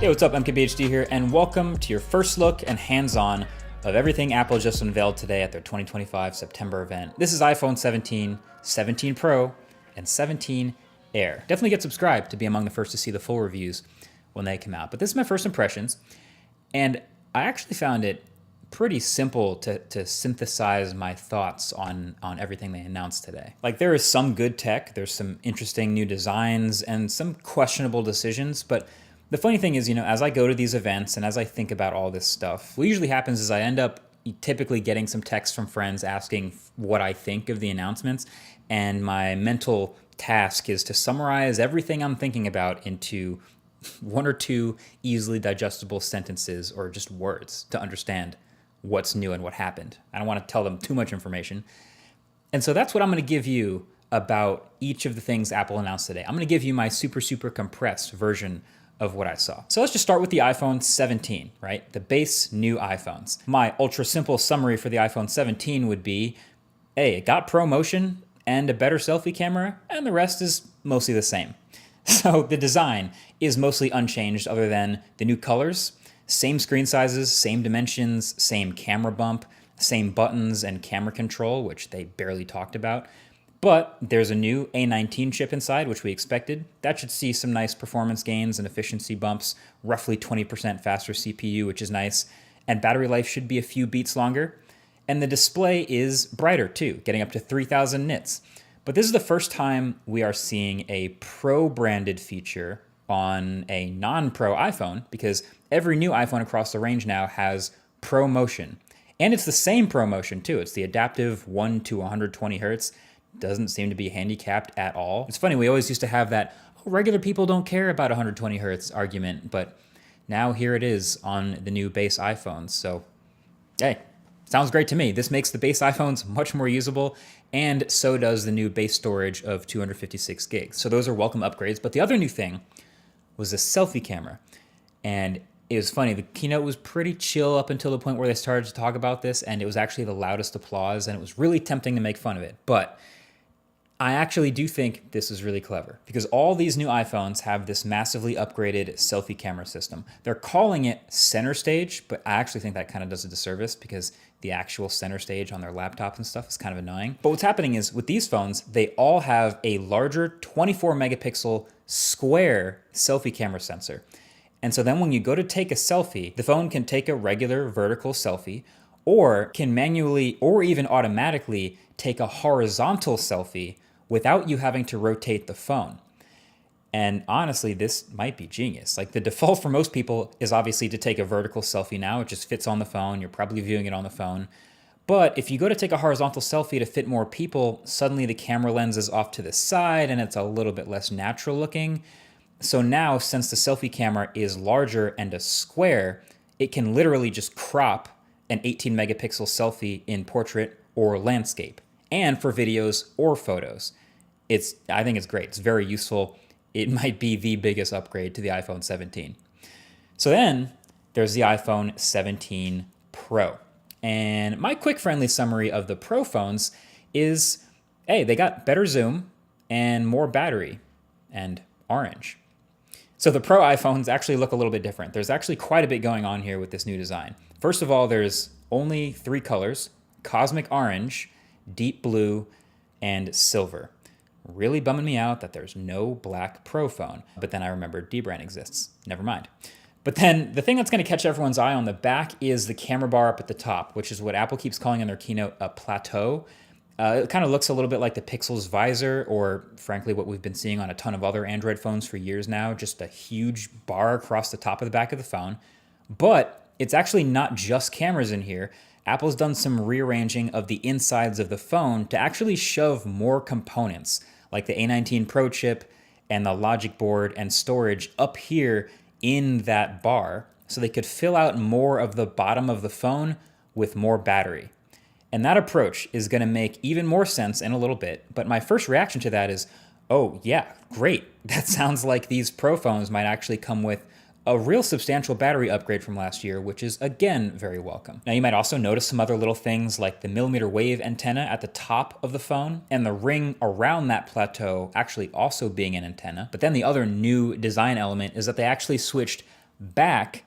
Hey, what's up? MKBHD here, and welcome to your first look and hands-on of everything Apple just unveiled today at their 2025 September event. This is iPhone 17, 17 Pro, and 17 Air. Definitely get subscribed to be among the first to see the full reviews when they come out. But this is my first impressions, and I actually found it pretty simple to synthesize my thoughts on everything they announced today. Like, there is some good tech, there's some interesting new designs, and some questionable decisions, but the funny thing is, as I go to these events and as I think about all this stuff, what usually happens is I end up typically getting some texts from friends asking what I think of the announcements, and my mental task is to summarize everything I'm thinking about into one or two easily digestible sentences or just words to understand what's new and what happened. I don't want to tell them too much information. And so that's what I'm going to give you about each of the things Apple announced today. I'm going to give you my super compressed version of what I saw. So let's just start with the iPhone 17, right? The base new iPhones. My ultra simple summary for the iPhone 17 would be, hey, it got ProMotion and a better selfie camera, and the rest is mostly the same. So the design is mostly unchanged other than the new colors, same screen sizes, same dimensions, same camera bump, same buttons and camera control, which they barely talked about. But there's a new A19 chip inside, which we expected. That should see some nice performance gains and efficiency bumps, roughly 20% faster CPU, which is nice. And battery life should be a few beats longer. And the display is brighter too, getting up to 3000 nits. But this is the first time we are seeing a Pro-branded feature on a non-Pro iPhone, because every new iPhone across the range now has ProMotion. And it's the same ProMotion too. It's the adaptive 1 to 120 hertz. Doesn't seem to be handicapped at all. It's funny, we always used to have that, regular people don't care about 120 hertz argument, but now here it is on the new base iPhones. So, hey, sounds great to me. This makes the base iPhones much more usable, and so does the new base storage of 256 gigs. So those are welcome upgrades. But the other new thing was a selfie camera. And it was funny, the keynote was pretty chill up until the point where they started to talk about this, and it was actually the loudest applause, and it was really tempting to make fun of it. But I actually do think this is really clever, because all these new iPhones have this massively upgraded selfie camera system. They're calling it Center Stage, but I actually think that kind of does a disservice, because the actual center stage on their laptops and stuff is kind of annoying. But what's happening is with these phones, they all have a larger 24 megapixel square selfie camera sensor. And so then when you go to take a selfie, the phone can take a regular vertical selfie, or can manually or even automatically take a horizontal selfie without you having to rotate the phone. And honestly, this might be genius. Like, the default for most people is obviously to take a vertical selfie now. It just fits on the phone. You're probably viewing it on the phone. But if you go to take a horizontal selfie to fit more people, suddenly the camera lens is off to the side and it's a little bit less natural looking. So now, since the selfie camera is larger and a square, it can literally just crop an 18 megapixel selfie in portrait or landscape, and for videos or photos. I think it's great. It's very useful. It might be the biggest upgrade to the iPhone 17. So then there's the iPhone 17 Pro. And my quick friendly summary of the Pro phones is, hey, they got better zoom and more battery and orange. So the Pro iPhones actually look a little bit different. There's actually quite a bit going on here with this new design. First of all, there's only 3 colors: cosmic orange, deep blue, and silver. Really bumming me out that there's no black Pro phone. But then I remembered dbrand exists. Never mind. But then the thing that's going to catch everyone's eye on the back is the camera bar up at the top, which is what Apple keeps calling in their keynote a plateau. It kind of looks a little bit like the Pixel's visor, or frankly what we've been seeing on a ton of other Android phones for years now, just a huge bar across the top of the back of the phone. But it's actually not just cameras in here. Apple's done some rearranging of the insides of the phone to actually shove more components, like the A19 Pro chip and the logic board and storage up here in that bar, so they could fill out more of the bottom of the phone with more battery. And that approach is going to make even more sense in a little bit. But my first reaction to that is, oh yeah, great. That sounds like these Pro phones might actually come with a real substantial battery upgrade from last year, which is again very welcome. Now you might also notice some other little things like the millimeter wave antenna at the top of the phone and the ring around that plateau actually also being an antenna. But then the other new design element is that they actually switched back